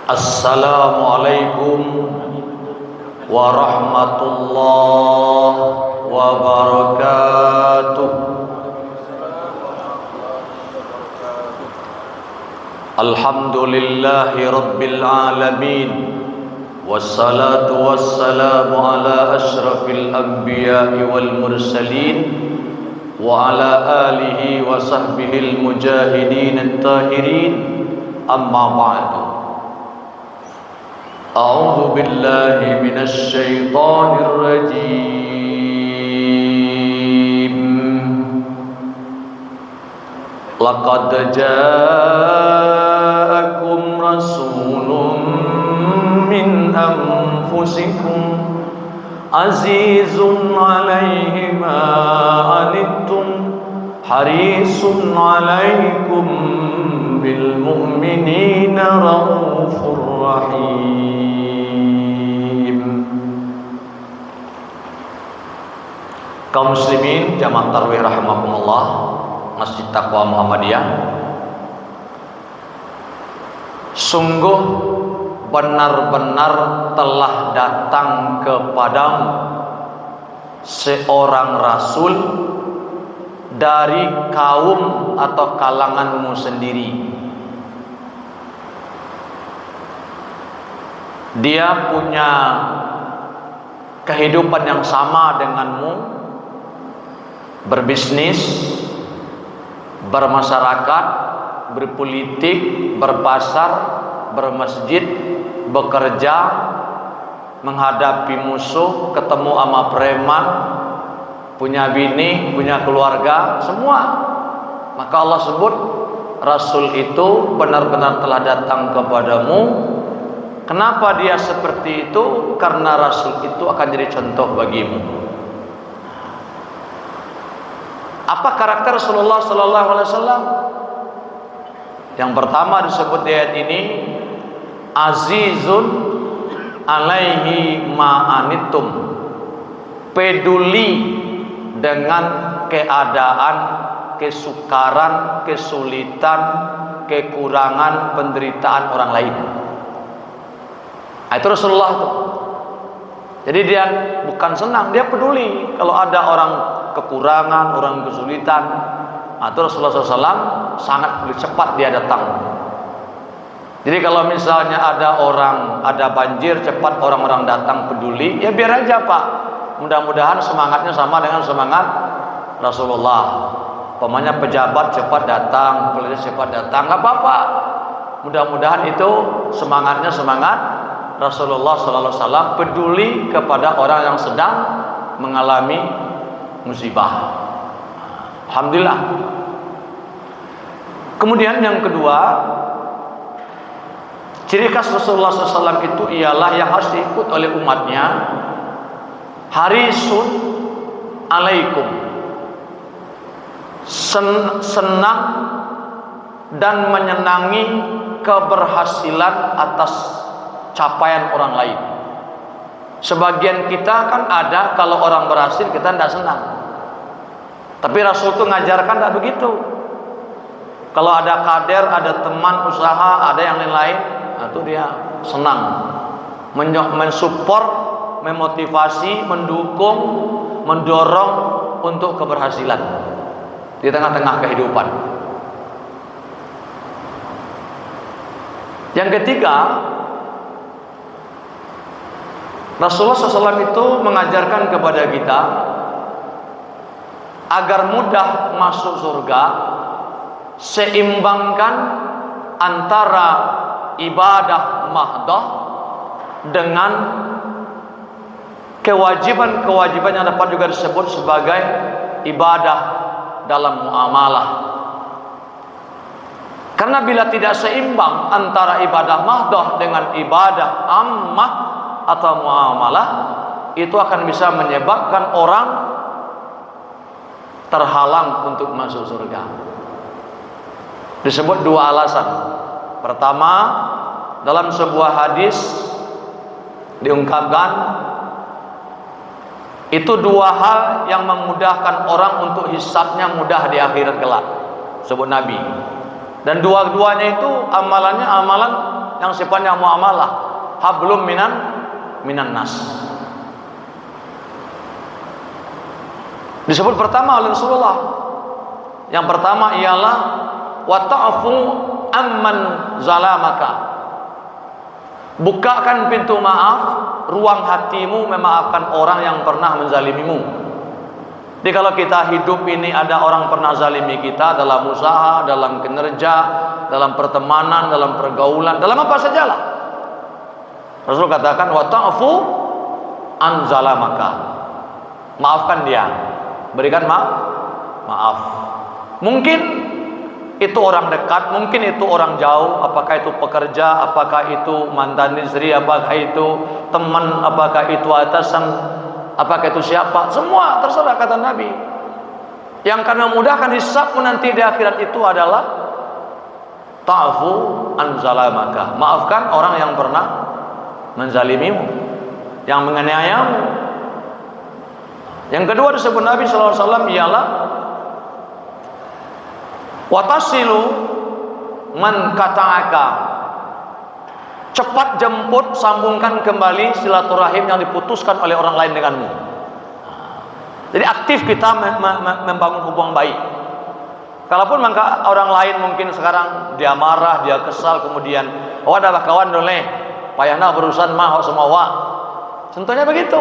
Assalamualaikum warahmatullahi wabarakatuh. Alhamdulillahi rabbil alamin. Wassalatu wassalamu ala ashrafil anbiya'i wal mursalin wa ala alihi wa sahbihil mujahidin at-tahirin. Amma ba'du. A'udzu billahi minasy syaithanir rajim. Laqad ja'akum rasulun min anfusikum azizun 'alaihi ma 'anittum harisun 'alaikum bil mu'minina raufur rahim. Kaum muslimin jamaah tarawih rahimakumullah, Masjid Taqwa Muhammadiyah, sungguh benar-benar telah datang kepadamu seorang rasul dari kaum atau kalanganmu sendiri. Dia punya kehidupan yang sama denganmu, berbisnis, bermasyarakat, berpolitik, berpasar, bermasjid, bekerja, menghadapi musuh, ketemu sama preman, punya bini, punya keluarga, semua. Maka Allah sebut Rasul itu benar-benar telah datang kepadamu. Kenapa dia seperti itu? Karena Rasul itu akan jadi contoh bagimu. Apa karakter Rasulullah sallallahu alaihi wasallam? Yang pertama disebut di ayat ini, azizun alaihi ma'anittum, peduli dengan keadaan, kesukaran, kesulitan, kekurangan, penderitaan orang lain. Itu Rasulullah itu. Jadi dia bukan senang, dia peduli kalau ada orang kekurangan, orang kesulitan. Itu Rasulullah SAW sangat cepat dia datang. Jadi kalau misalnya ada banjir, cepat orang-orang datang peduli, ya biar aja Pak. Mudah-mudahan semangatnya sama dengan semangat Rasulullah. Pokoknya pejabat cepat datang, polisi cepat datang, nggak apa-apa. Mudah-mudahan itu semangatnya semangat Rasulullah SAW, peduli kepada orang yang sedang mengalami musibah. Alhamdulillah. Kemudian yang kedua, ciri khas Rasulullah SAW itu ialah yang harus diikut oleh umatnya, harisun alaikum, senang dan menyenangi keberhasilan atas capaian orang lain. Sebagian kita kan ada kalau orang berhasil kita tidak senang, tapi Rasul itu ngajarkan tidak begitu. Kalau ada kader, ada teman usaha, ada yang lain-lain, itu dia senang, mensupport, memotivasi, mendukung, mendorong untuk keberhasilan di tengah-tengah kehidupan. Yang ketiga, Rasulullah SAW itu mengajarkan kepada kita agar mudah masuk surga, seimbangkan antara ibadah mahdoh dengan kewajiban-kewajiban yang dapat juga disebut sebagai ibadah dalam muamalah. Karena bila tidak seimbang antara ibadah mahdoh dengan ibadah ammah atau muamalah, itu akan bisa menyebabkan orang terhalang untuk masuk surga. Disebut dua alasan. Pertama, dalam sebuah hadis diungkapkan itu dua hal yang memudahkan orang untuk hisabnya mudah di akhirat kelak, sebut Nabi. Dan dua-duanya itu amalannya amalan yang sifatnya muamalah, hablum minan nas. Disebut pertama oleh Rasulullah. Yang pertama ialah wa ta'fu amman zalamaka. Bukakan pintu maaf, ruang hatimu memaafkan orang yang pernah menzalimimu. Jadi kalau kita hidup ini ada orang pernah zalimi kita dalam usaha, dalam kinerja, dalam pertemanan, dalam pergaulan, dalam apa sajalah. Rasul katakan wa ta'fu an zalamaka. Maafkan dia. Berikan maaf. Mungkin itu orang dekat, mungkin itu orang jauh, apakah itu pekerja, apakah itu mantan istri, apakah itu teman, apakah itu atasan, apakah itu siapa, semua terserah kata Nabi. Yang akan memudahkan hisabmu nanti di akhirat itu adalah ta'fu an zalamaka. Maafkan orang yang pernah menzalimimu, yang menganiayamu. Yang kedua disebut Nabi sallallahu alaihi wasallam ialah watasilu man kata'aka. Cepat jemput, sambungkan kembali silaturahim yang diputuskan oleh orang lain denganmu. Jadi aktif kita membangun hubungan baik. Kalaupun maka orang lain mungkin sekarang dia marah, dia kesal, kemudian adalah kawan doleh, payahna berurusan mah semua wa. Contohnya begitu.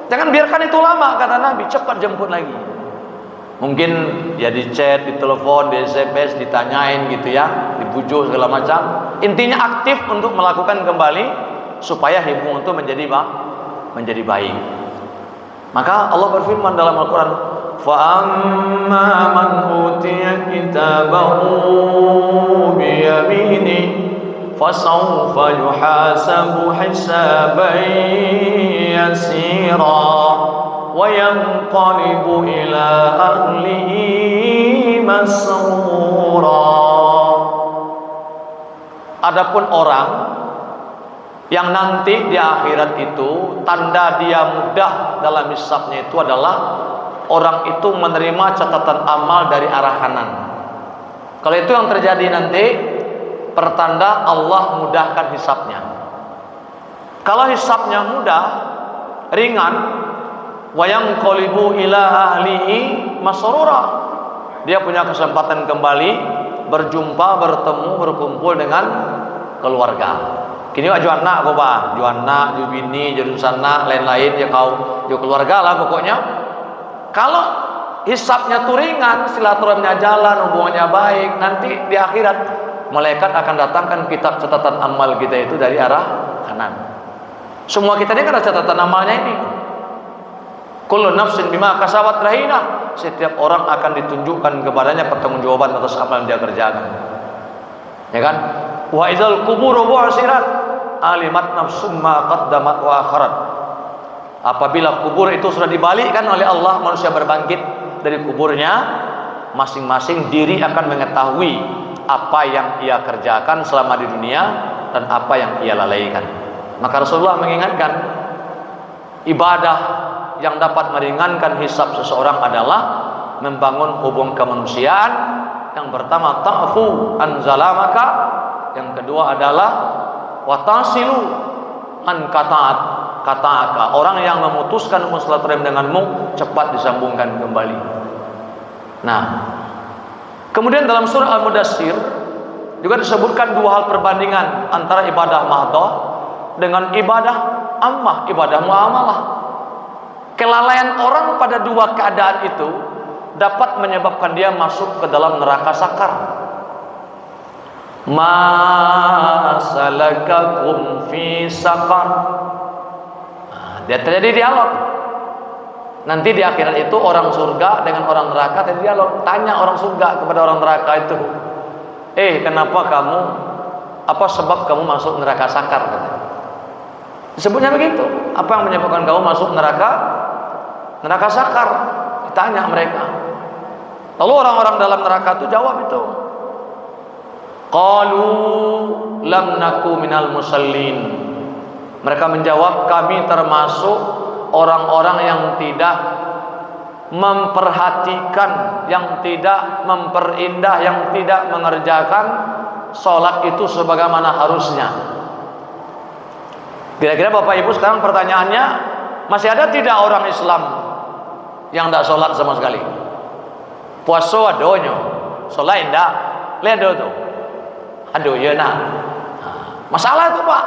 Jangan biarkan itu lama, kata Nabi, cepat jemput lagi. Mungkin ya di chat, di telepon, di SMS, ditanyain gitu ya, dibujuk segala macam. Intinya aktif untuk melakukan kembali supaya hubungan itu menjadi baik. Maka Allah berfirman dalam Al-Quran, fa amma man utiya kitabahu bi yamini fasawfa yuhasabu hisaban yasira wa yanqalibu ila ahlihi masrura. Adapun orang yang nanti di akhirat itu tanda dia mudah dalam hisabnya itu adalah orang itu menerima catatan amal dari arah kanan. Kalau itu yang terjadi nanti, pertanda Allah mudahkan hisabnya. Kalau hisabnya mudah, ringan, wayang qalibu ila ahlihi masrura, dia punya kesempatan kembali berjumpa, bertemu, berkumpul dengan keluarga. Kini wak juana kau bah, juana, jubini, jurusana, lain-lain ya kau, jo keluarga lah pokoknya. Kalau hisabnya tuh ringan, silaturahimnya jalan, hubungannya baik, nanti di akhirat malaikat akan datangkan kitab catatan amal kita itu dari arah kanan. Semua kita ini kan ada catatan amalnya ini. Kullu nafsin bima kasabat rahina. Setiap orang akan ditunjukkan kepadanya pertanggungjawaban atas apa yang dia kerjakan. Ya kan? Wa idzal quburu bu'sirat alimat nafsum ma qaddamat wa akharat. Apabila kubur itu sudah dibalikkan oleh Allah, manusia berbangkit dari kuburnya, masing-masing diri akan mengetahui apa yang ia kerjakan selama di dunia dan apa yang ia lalaikan. Maka Rasulullah mengingatkan, ibadah yang dapat meringankan hisab seseorang adalah membangun hubungan kemanusiaan. Yang pertama ta'fu an zalamaka, yang kedua adalah watasilu an kata'aka. Orang yang memutuskan silaturahim denganmu cepat disambungkan kembali. Nah, kemudian dalam surah Al-Mudassir juga disebutkan dua hal perbandingan antara ibadah mahdhah dengan ibadah ammah, ibadah muamalah. Kelalaian orang pada dua keadaan itu dapat menyebabkan dia masuk ke dalam neraka sakar. Ma salakakum fi sakar. Dia terjadi dialog. Nanti di akhirat itu orang surga dengan orang neraka terjadi dialog. Tanya orang surga kepada orang neraka itu, kenapa kamu, apa sebab kamu masuk neraka sakar? Disebutnya begitu. Apa yang menyebabkan kamu masuk neraka sakar? Ditanya mereka. Lalu orang-orang dalam neraka itu jawab itu, qalu lam naku minal musallin. Mereka menjawab, kami termasuk orang-orang yang tidak memperhatikan, yang tidak memperindah, yang tidak mengerjakan sholat itu sebagaimana harusnya. Kira-kira Bapak Ibu sekarang pertanyaannya, masih ada tidak orang Islam yang tidak sholat sama sekali? Puasa adonyo, sholat tidak, lihat tuh, aduh ya nah. Masalah itu Pak,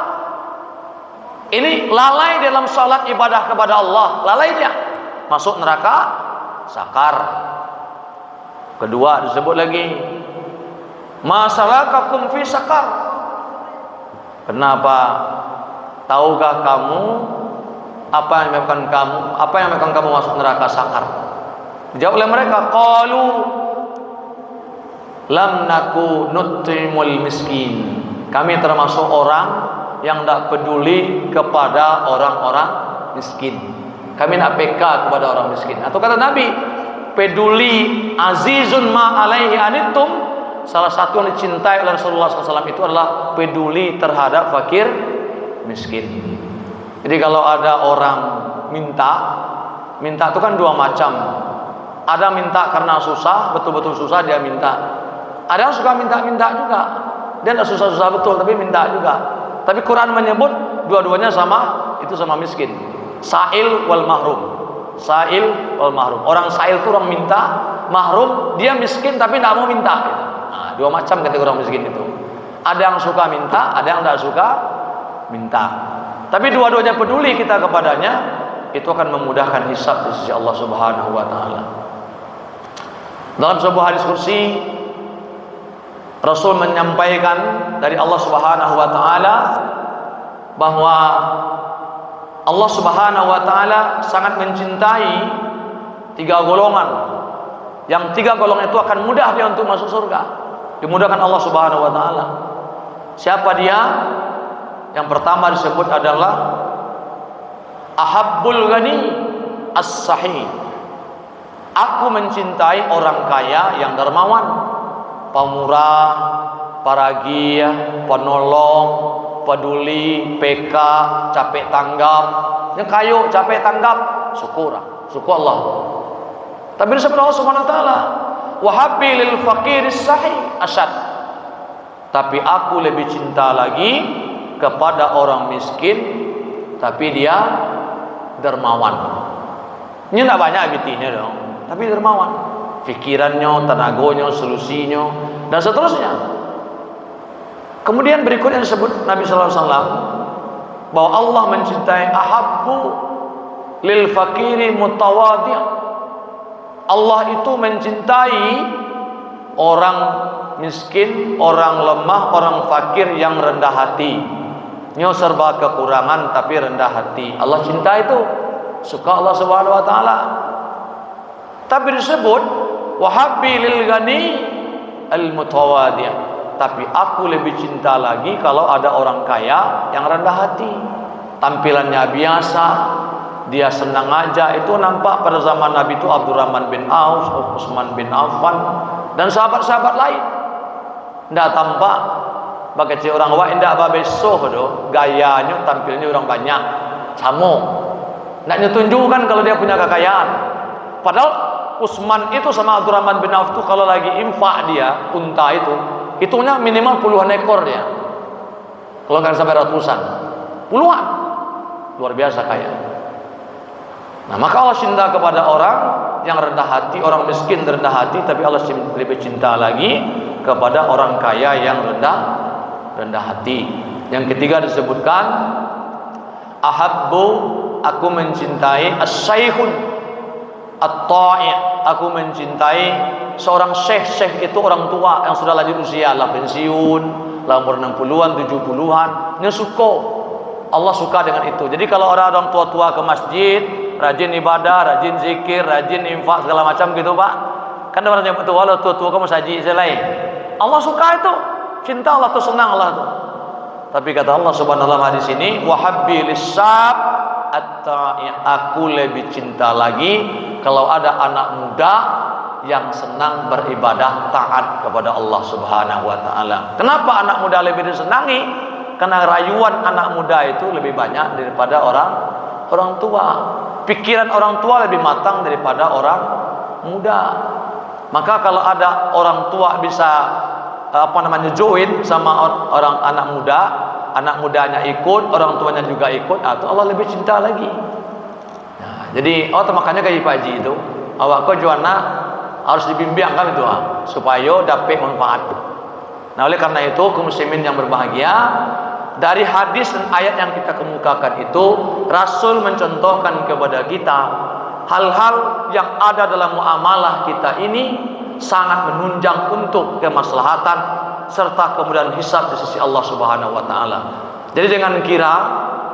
ini lalai dalam sholat ibadah kepada Allah, lalai dia, masuk neraka sakar. Kedua disebut lagi, masalakakum fi sakar. Kenapa? Tahukah kamu apa yang menyebabkan kamu masuk neraka sakar? Dijawab oleh mereka, qalu lam naku nut'imul miskin. Kami termasuk orang yang tidak peduli kepada orang-orang miskin. Kami nak peka kepada orang miskin. Atau kata Nabi, peduli azizun ma alaihi anittum. Salah satu yang dicintai oleh Rasulullah SAW itu adalah peduli terhadap fakir miskin. Jadi kalau ada orang minta itu kan dua macam. Ada minta karena susah, betul-betul susah dia minta. Ada yang suka minta-minta juga, dia tidak susah-susah betul tapi minta juga. Tapi Quran menyebut dua-duanya sama, itu sama miskin. Sa'il wal mahrum. Sa'il wal mahrum. Orang sa'il itu orang minta, mahrum dia miskin tapi tidak mau minta. Nah, dua macam kategori orang miskin itu. Ada yang suka minta, ada yang tidak suka minta. Tapi dua-duanya peduli kita kepadanya, itu akan memudahkan hisab di sisi Allah Subhanahu wa taala. Dalam sebuah hadis kursi, Rasul menyampaikan dari Allah Subhanahu wa taala bahwa Allah Subhanahu wa taala sangat mencintai tiga golongan. Yang tiga golongan itu akan mudah dia untuk masuk surga. Dimudahkan Allah Subhanahu wa taala. Siapa dia? Yang pertama disebut adalah ahabbul ghani as-sahih. Aku mencintai orang kaya yang dermawan, pemurah, paragia, penolong, peduli, peka, capek tanggap. Yang kayu capek tanggap, syukur Allah. Tapi disebut Allah Subhanahu wa taala, wahabbi lil faqiris sahih asyad. Tapi aku lebih cinta lagi kepada orang miskin tapi dia dermawan. Ini tidak banyak abitinya dong, tapi dermawan. Pikirannya, tenaganya, solusinya dan seterusnya. Kemudian berikutnya disebut Nabi sallallahu alaihi wasallam bahwa Allah mencintai ahabbu lil fakiri mutawadhi'. Allah itu mencintai orang miskin, orang lemah, orang fakir yang rendah hati. Nyo serba kekurangan tapi rendah hati. Allah cinta itu, suka Allah Subhanahu wa taala. Tapi disebut wahabbi lil ghani al mutawadhi'. Tapi aku lebih cinta lagi kalau ada orang kaya yang rendah hati. Tampilannya biasa, dia senang aja. Itu nampak pada zaman Nabi itu Abdurrahman bin Auf, Utsman bin Affan dan sahabat-sahabat lain. Ndak tampak bagai orang wa indah babesoh do, gayanya tampilnya orang banyak samo. Ndak tunjukkan kalau dia punya kekayaan. Padahal Utsman itu sama Abdurrahman bin Auf itu kalau lagi infak dia unta itu, hitungnya minimal puluhan ekor dia. Kalau kan sampai ratusan, puluhan. Luar biasa kaya. Nah, maka Allah cinta kepada orang yang rendah hati, orang miskin rendah hati, tapi Allah lebih cinta lagi kepada orang kaya yang rendah hati. Yang ketiga disebutkan ahabbu, aku mencintai as-saikhun at-ta'i'. Aku mencintai seorang syekh itu orang tua yang sudah lanjut usia, lah pensiun, lah umur 60-an, 70-an. Ini Allah suka dengan itu. Jadi kalau orang tua-tua ke masjid, rajin ibadah, rajin zikir, rajin infak segala macam gitu Pak. Kan orang yang tua tua kamu saji selai. Allah suka itu, cinta Allah tuh, senang Allah tuh. Tapi kata Allah Subhanahu wa taala di sini, wahabbi lisab at-ta'i'. Aku lebih cinta lagi kalau ada anak muda yang senang beribadah taat kepada Allah Subhanahu wa taala. Kenapa anak muda lebih disenangi? Karena rayuan anak muda itu lebih banyak daripada orang tua. Pikiran orang tua lebih matang daripada orang muda. Maka kalau ada orang tua bisa join sama orang anak mudanya ikut, orang tuanya juga ikut, atau Allah lebih cinta lagi. Nah, jadi makanya kayak Pak Haji itu, awak kau juana harus dibimbing kan itu supaya dapat manfaat. Nah, oleh karena itu kaum muslimin yang berbahagia, dari hadis dan ayat yang kita kemukakan itu, Rasul mencontohkan kepada kita hal-hal yang ada dalam muamalah kita ini sangat menunjang untuk kemaslahatan serta kemudahan hisab di sisi Allah Subhanahu wa taala. Jadi jangan kira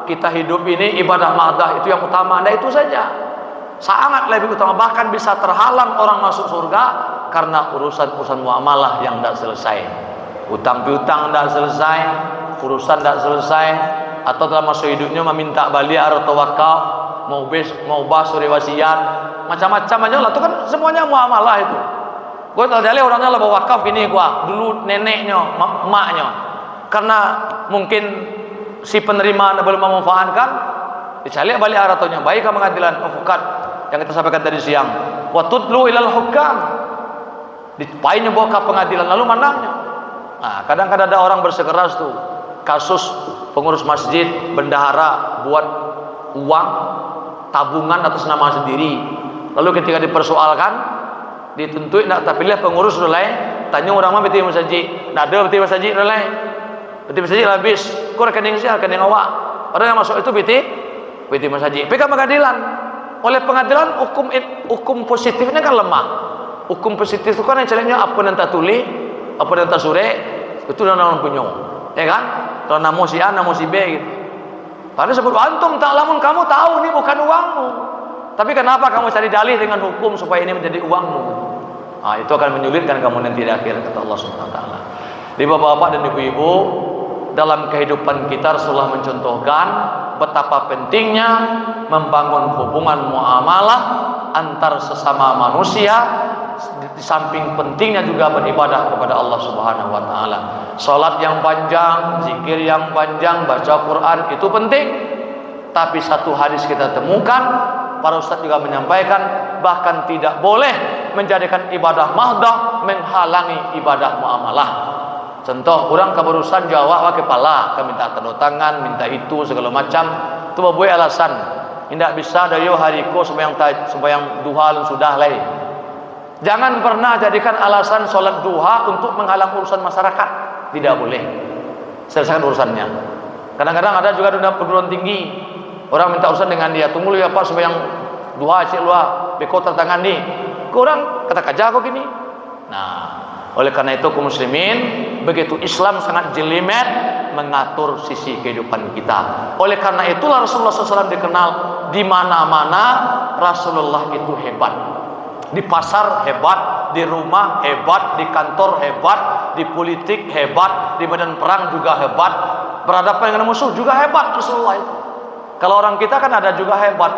kita hidup ini ibadah mahdah itu yang utama, itu saja. Sangat lebih utama, bahkan bisa terhalang orang masuk surga karena urusan muamalah yang tidak selesai. Utang piutang tidak selesai, urusan tidak selesai, atau dalam masa hidupnya meminta balik atau wakaf, mau basuri wasiat, macam-macam aja lah. Itu kan semuanya muamalah itu. Gue tahu dari orangnya lah bawa wakaf gini, gua dulu neneknya, emaknya, karena mungkin si penerima belum memanfaatkan, dicari balik aratonya. Baik ke pengadilan, fukat yang kita sampaikan tadi siang. Watudlu ilal hukam, dipainnya bawa ke pengadilan lalu menangnya. Nah, kadang-kadang ada orang bersikeras tuh, kasus pengurus masjid, bendahara buat uang tabungan atas nama sendiri. Lalu ketika dipersoalkan, dituntut nak tak pilih pengurus mulai tanya orang mah beti masjid, nak ada beti masjid mulai. Beti masjid habis, kau rekening sih rekening awak. Orang yang masuk itu beti masjid. Pergi ke pengadilan. Oleh pengadilan hukum positifnya kan lemah. Hukum positif itu kan yang caranya apa yang tak tulis, apa yang tak sure, itu orang punya. Ya kan? Kalau namo si A, namo si B gitu. Padahal sebut antum tak lamun kamu tahu ini bukan uangmu. Tapi kenapa kamu cari dalih dengan hukum supaya ini menjadi uangmu? Nah, itu akan menyulitkan kamu nanti di akhir, kata Allah Subhanahu wa taala. Di bapak-bapak dan ibu-ibu, dalam kehidupan kita Rasulullah mencontohkan betapa pentingnya membangun hubungan muamalah antar sesama manusia, di samping pentingnya juga beribadah kepada Allah Subhanahu wa taala. Salat yang panjang, zikir yang panjang, baca Quran itu penting. Tapi satu hadis kita temukan, para ustaz juga menyampaikan, bahkan tidak boleh menjadikan ibadah mahdah menghalangi ibadah muamalah. Contoh, orang keberusan Jawa pakai kepala, minta tanda tangan, minta itu segala macam, itu boleh alasan. Tidak bisa dari hariko sembahyang duha sudah lain. Jangan pernah jadikan alasan sholat duha untuk menghalang urusan masyarakat. Tidak boleh. Selesaikan urusannya. Kadang-kadang ada juga perguruan tinggi, orang minta urusan dengan dia. Tunggu ya Pak sembahyang duha cik luar, beko tangan nih. Kurang kata kaja kok gini. Nah, oleh karena itu kaum muslimin, begitu Islam sangat jelimet mengatur sisi kehidupan kita. Oleh karena itulah Rasulullah SAW dikenal di mana-mana Rasulullah itu hebat. Di pasar hebat, di rumah hebat, di kantor hebat, di politik hebat, di medan perang juga hebat, berhadapan dengan musuh juga hebat Rasulullah itu. Kalau orang kita kan ada juga hebat,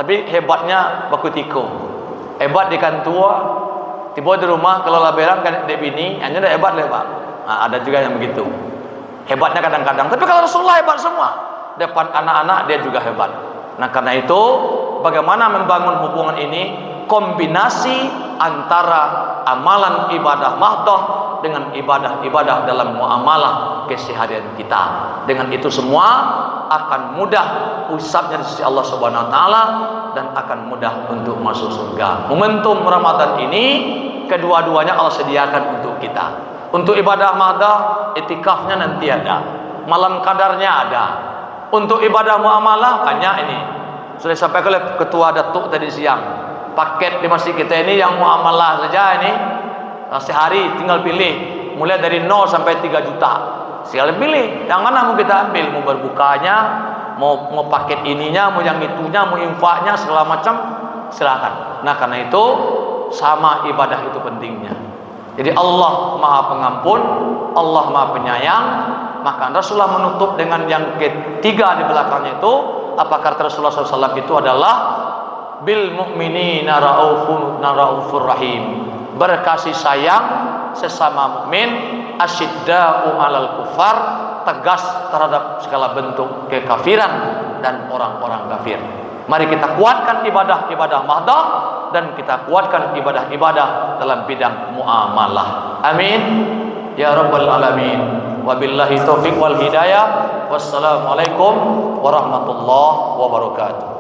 tapi hebatnya baku tiko. Hebat di kantor, tiba di rumah kalau laberan kan dia bini, hanya ada hebat lebat. Nah, ada juga yang begitu. Hebatnya kadang-kadang, tapi kalau Rasulullah hebat semua. Depan anak-anak dia juga hebat. Nah, karena itu bagaimana membangun hubungan ini? Kombinasi antara amalan ibadah mahdoh dengan ibadah-ibadah dalam muamalah keseharian kita. Dengan itu semua akan mudah usapnya di sisi Allah Subhanahu wa taala dan akan mudah untuk masuk surga. Momentum Ramadan ini kedua-duanya Allah sediakan untuk kita. Untuk ibadah mahdoh, itikafnya nanti ada. Malam kadarnya ada. Untuk ibadah muamalah banyak ini. Sudah disampaikan oleh Ketua Datuk tadi siang. Paket di masjid kita ini yang muamalah saja ini sehari tinggal pilih mulai dari 0 sampai 3 juta. Tinggal pilih yang mana mau kita ambil, mau berbukanya, mau paket ininya, mau yang itunya, mau infaknya segala macam, silakan. Nah, karena itu sama ibadah itu pentingnya. Jadi Allah Maha Pengampun, Allah Maha Penyayang. Maka Rasulullah menutup dengan yang ketiga di belakangnya itu, apa kata Rasulullah SAW itu adalah bil mu'minina raufur rahim, berkasih sayang sesama mukmin, asyidda'u 'alal kufar, tegas terhadap segala bentuk kekafiran dan orang-orang kafir. Mari kita kuatkan ibadah-ibadah mahdoh dan kita kuatkan ibadah-ibadah dalam bidang muamalah. Amin. ya rabbal alamin. Wabillahi taufiq wal hidayah. Wassalamualaikum warahmatullahi wabarakatuh.